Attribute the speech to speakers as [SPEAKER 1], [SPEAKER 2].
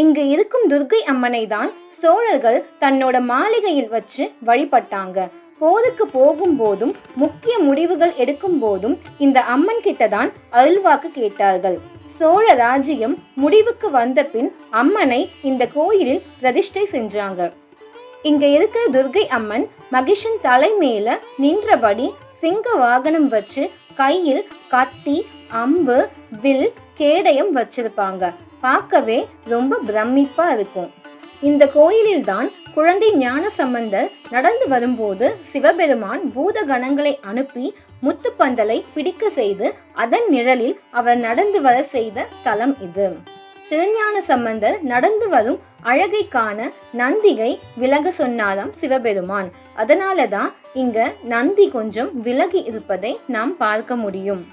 [SPEAKER 1] இங்கு இருக்கும் துர்க்கை அம்மனை தான் சோழர்கள் தன்னோட மாளிகையில் வச்சு வழிபட்டாங்க. போருக்கு போகும் போதும் முக்கிய முடிவுகள் எடுக்கும் போதும் இந்த அம்மன் கிட்டதான் அருள்வாக்கு கேட்டார்கள். சோழ ராஜ்யம் முடிவுக்கு வந்த பின் அம்மனை இந்த கோயிலில் பிரதிஷ்டை செஞ்சாங்க. இங்க இருக்கிற துர்க்கை அம்மன் மகிஷன் தலை மேல நின்றபடி சிங்க வாகனம் வச்சு கையில் கத்தி, அம்பு, வில், கேடயம் வச்சிருப்பாங்க. பார்க்கவே ரொம்ப பிரமிப்பா இருக்கும். இந்த கோயிலில் தான் குழந்தை ஞானசம்பந்தர் நடந்து வரும்போது சிவபெருமான் பூத கணங்களை அனுப்பி முத்துப்பந்தலை பிடிக்க செய்து அதன் நிழலில் அவர் நடந்து வர செய்த தலம் இது. திருஞான சம்பந்தர் நடந்து வரும் அழகை காண நந்திகை விலக சொன்னாராம் சிவபெருமான். அதனாலதான் இங்க நந்தி கொஞ்சம் விலகி இருப்பதை நாம் பார்க்க முடியும்.